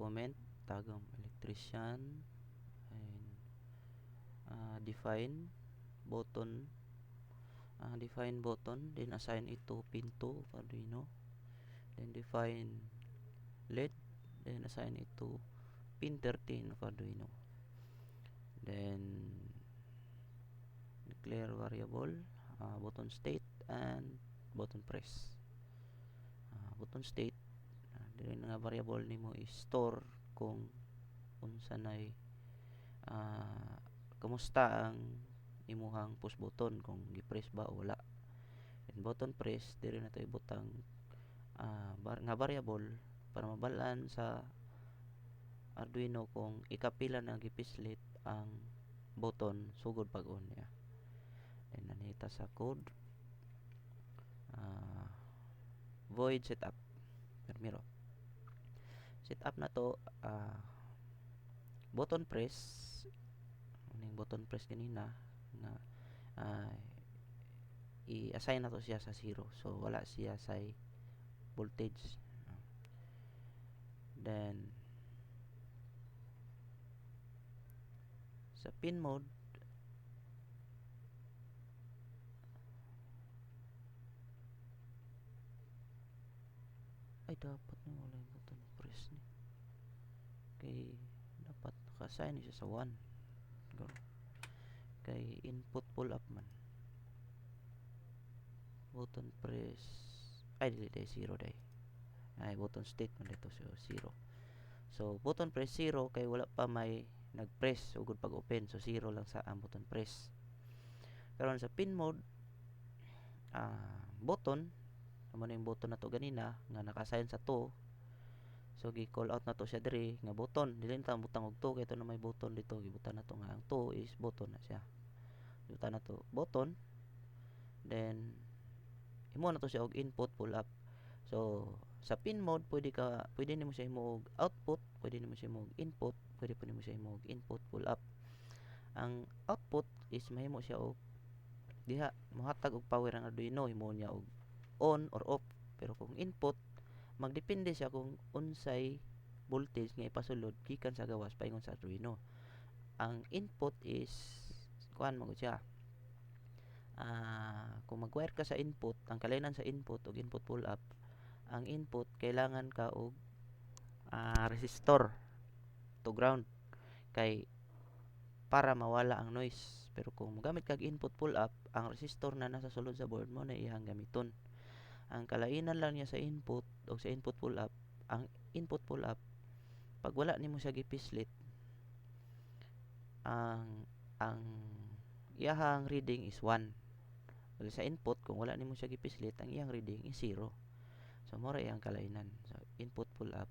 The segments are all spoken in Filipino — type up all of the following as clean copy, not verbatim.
comment tagang electrician and define button, then assign it to pin 2 of Arduino, then define LED, then assign it to pin 13 of Arduino, then declare variable button state and button press. Button state dili nga variable nimo i-store kung unsa nay kamusta ang imuhang push button, kung gi-press ba o wala. And button press diri na to ibutang nga variable para mabalaan sa Arduino kung ikapila na gipislit ang button sugod pag-on niya. Then nanita sa code void setup. Permiro setup na to button press, ning button press ganina nga i-assign na to siya sa 0, so wala siya sa voltage. Then sa pin mode ay dapat na wala yung button press ni kay dapat naka-assign siya sa 1 kay input pull up man. Button press ay dili 0 day ay button state man dito, so 0. So button press 0 kay wala pa may nag-press sugod pag open, so 0 lang sa ang button press. Karon sa pin mode button naman yung button na to ganina nga naka-assign sa 2, so gi-call out na to siya diri nga button, dili na ta butang og 2 kay ito na may button dito, gibutan na to nga ang 2 is button na siya, gibutan na to button. Then imo na to siya og input pull up. So sa pin mode pwede nimo siya imo og output, pwede nimo siya imo og input, pwede nimo siya imo og input pull up. Ang output is mahimo siya og diha mohatag og power ang Arduino, himo niya og on or off. Pero kung input magdepende siya kung unsay voltage nga ipasulod gikan sa gawas paingon sa Arduino. Ang input is kuan mo siya kung mag-wire ka sa input, ang kalainan sa input ug input pull up, ang input kailangan ka og resistor to ground kay para mawala ang noise. Pero kung magamit kag input pull up, ang resistor na nasa sulod sa board mo na iyang gamiton. Ang kalainan lang niya sa input o sa input pull up, ang input pull up pag wala nimo siya gipislit, ang iyahang reading is 1. Ug sa input kung wala nimo siya gipislit, ang iyang reading is 0. So mora iyang kalainan. So input pull up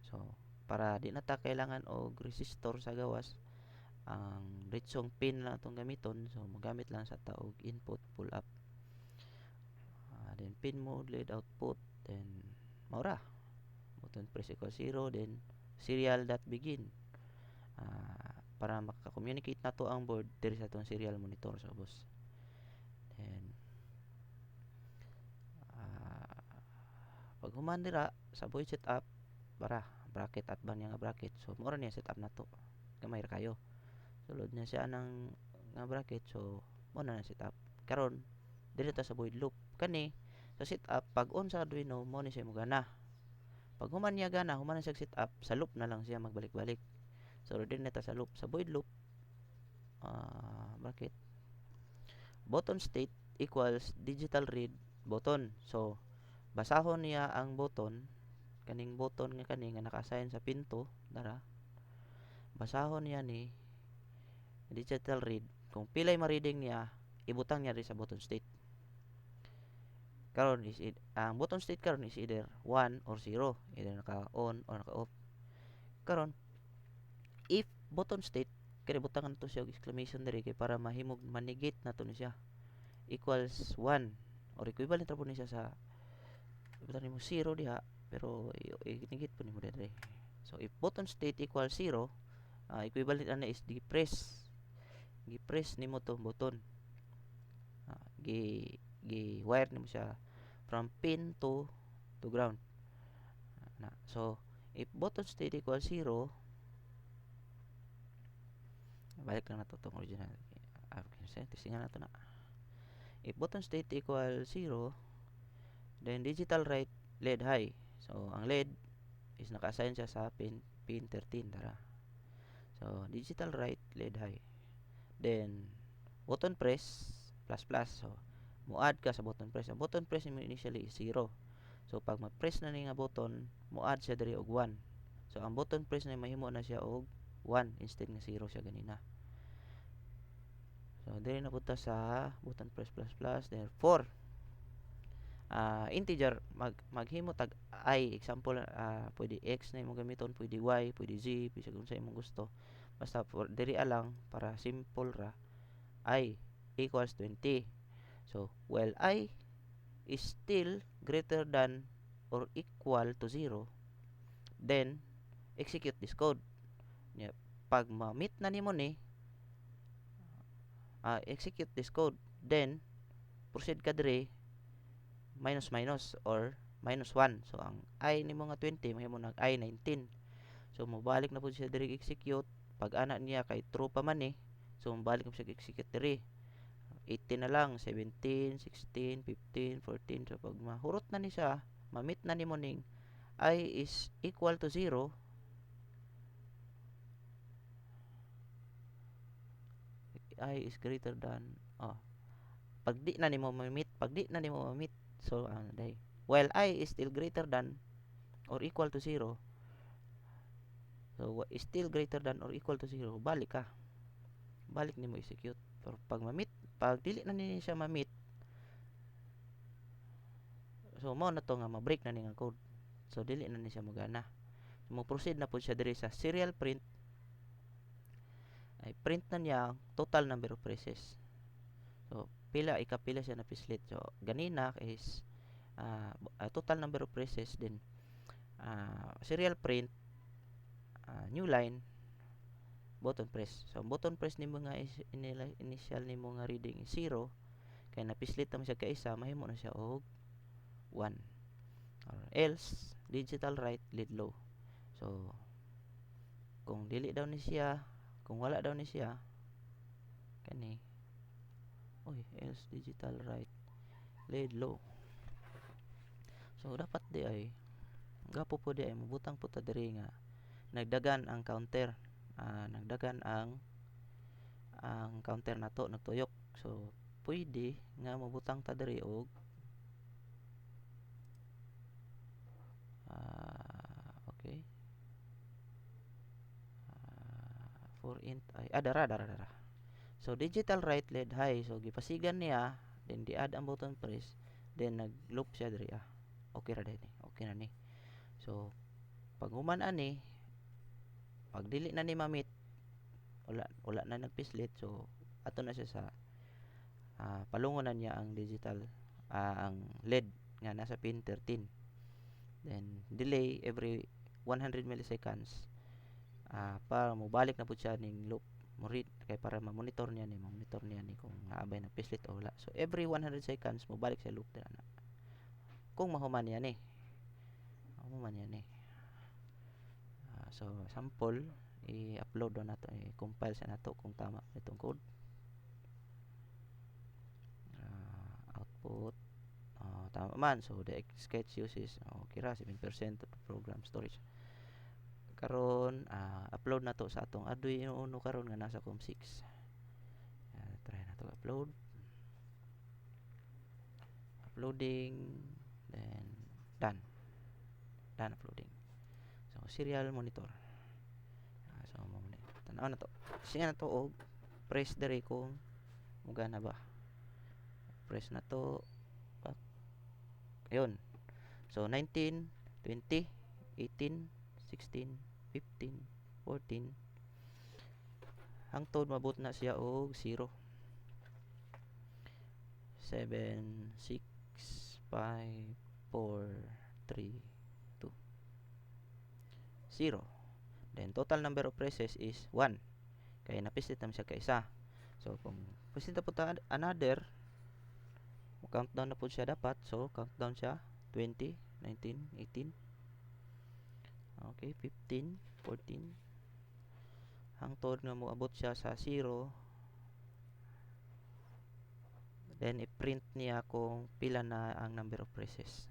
so para di na ta kailangan og resistor sa gawas, ang diretsong pin lang itong gamiton, so magamit lang sa taog input pull up. Then pin mode, LED output, then maura button press equal 0, then serial dot begin para maka-communicate na to ang board diri sa itong serial monitor sa ubos. Then pag human dira sa void setup para bracket at ba niya nga bracket, so maura niya setup na to gamay ra kayo, sulod niya siya ng nga bracket, so mo na setup. Karon diri ta sa void loop kani sa setup, pag on sa Arduino mo ni siya mogana. Pag human niya gana, human na siya setup, sa loop na lang siya magbalik-balik. So din neta sa loop, sa void loop bracket button state equals digital read button. So basahon niya ang button, kaning button nga kani nga naka-assign sa pin 2 dara, basahon niya ni digital read. Kung pilay ma-reading niya, ibutang niya rin sa button state. Karon is ang button state karon is either 1 or 0, either naka-on or naka-off. Karon if button state kaya butangan to siya og exclamation diri kay para mahimog manigate na to ni siya equals 1 or equivalent ra po ni siya sa butan nimo 0 diha, pero i-negate po nimo diri. So if button state equals 0, equivalent ana is gi-press nimo to button, gi wire nimo siya from pin to ground na. So if button state equal 0, balik lang na to itong original. Testingan na to na. If button state equal 0, then digital write LED high. So, ang LED is naka-assign siya sa pin 13. Tara. So, digital write LED high. Then, button press plus plus. So, mo-add ka sa button press. Ang button press mo initially is 0. So, pag ma-press na ni nga button, mo-add siya diri og 1. So, ang button press na mahimo na siya og 1 instead nga 0 siya ganina. So, diri na punta sa button press plus plus. Therefore, integer maghimo tag I. Example, pwede x na imong gamiton, pwede y, pwede z, pwede kung sa imong gusto. Basta for diri lang para simple ra, I equals 20. So, while I is still greater than or equal to 0, then execute this code. Pag ma-meet na nimo ni, execute this code, then proceed ka dire minus minus or minus 1. So, ang I ni mga 20, mahimo nag I 19. So, mabalik na po siya dire execute. Pag ana niya kay true pa man so mabalik na siya execute dire. 18 na lang, 17, 16, 15, 14. So, pag mahurot na ni siya, ma-meet na ni mo ning I is equal to 0, I is greater than, pag di na ni mo ma-meet, so, while I is still greater than or equal to 0, so, is still greater than or equal to 0, balik ka. Balik ni mo execute. Pero pag ma-meet, pag dili na ni siya ma-meet, so, mo na to nga ma-break na ni nga code. So, dili na ni siya magana. So, mo-proceed na po siya diri sa serial print. Ay, print na niya total number of presses. So, ikapila siya na pislit. So, ganina is total number of presses, then serial print, new line, button press. So, button press ni mga initial ni mga reading is 0, kaya napislit naman siya kaisa, mahimo na siya og 1. Or else, digital write lead low. So, kung dili daw ni siya, kung wala daw ni siya, kani, else digital write lead low. So, dapat di ay, gapo po di ay, mabutang po ta diri nga, nagdagan ang counter. Nagdagan ang counter na to, nagtuyok. So, pwede nga mabutang ta diri og okay. For int ay dara. So, digital write LED high. So, gipasigan niya, then di-add ang button press, then nag-loop siya diri. Okay ra din. Okay na ni. So, pag human ani, pag dili na ni ma-meet, wala na nagpislit. So, ato na siya sa palungonan niya ang digital, ang LED nga nasa pin 13. Then, delay every 100 milliseconds para mobalik na po siya ning loop mo read kay para ma-monitor niya ni kung naabay na pislit o wala. So, every 100 seconds mobalik sa loop na kung mahuman niya ni. So, sample i-upload na nato, i-compile sa nato kung tama itong code. Output tama man. So, the sketch uses kira 7% of program storage. Karon upload na to sa atong Arduino Uno karon nga nasa COM6. Try na to upload. Uploading, then done uploading. So, serial monitor. So, tanaw na to. Siya na to og press diri kung mugana ba. Press na to. Ayun. So, 19, 20, 18, 16, 15, 14. Hangtod mabot na siya og 0. 7, 6, 5, 4, 3, 2, 0. Then, total number of presses is 1. Kaya napislit naman siya kaisa. So, kung pislit na po ta another, countdown na po siya dapat. So, countdown siya. 20, 19, 18. Okay, 15, 14. Hangtod nga moabot siya sa 0. Then i-print niya kung pila na ang number of phrases.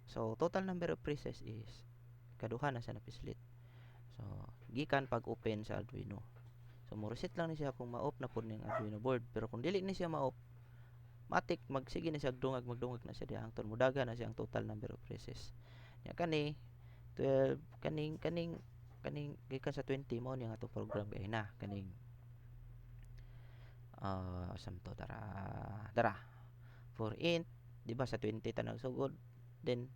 So total number of phrases is kaduha na siya napislit. So gikan pag open sa Arduino. So mo reset lang ni siya kung ma-off na pud ning Arduino board. Pero kung dili ni siya ma-off, matik magsige na siya magdungag na siya diha hangtod modaga na siya ang total number of phrases. Nya kani 12 kaning gikan sa 20 mao ni nga atong program kay na kaning samto dara for int di ba sa 20 tanang sugod, then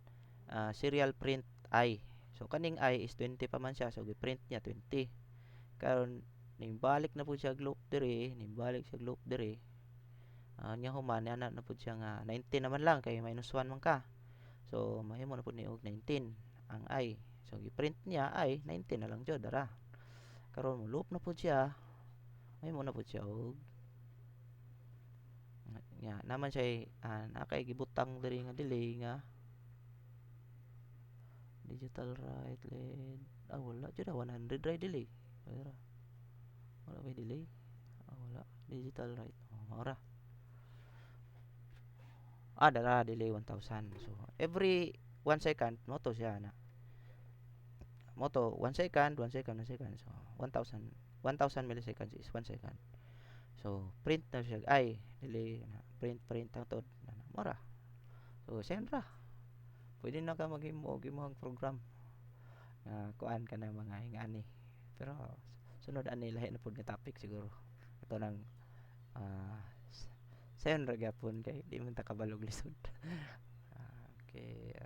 serial print I. So kaning I is 20 pa man siya, so gi-print niya 20. Karon nimbalik na pud siya loop dire, nya human ana na pud siya nga 19 naman lang kay minus 1 man ka. So mahimo na pud ni og 19 ang I. So gi-print niya I 19 na lang jud dara. Karon mo loop na pud siya. Mahimo na pud siya og nya naman siya nakay gibutang diri nga delay nga digital write led. Wala jud 100 right delay. Wala may delay. Wala digital write. Maura. Dara delay 1000. So every 1 second mo to siya na. Mo to 1 second, 1 second, 1 second. So 1000 milliseconds is 1 second. So print na siya ay delay na print ang tod na mura. So send ra. Pwede na ka maghimo ang program. Kuan ka na mga ingani. Pero sunod ani lahi na pud nga topic siguro. Ito nang sayon ra gyapon kay di man ta kabalog lisod. Okay,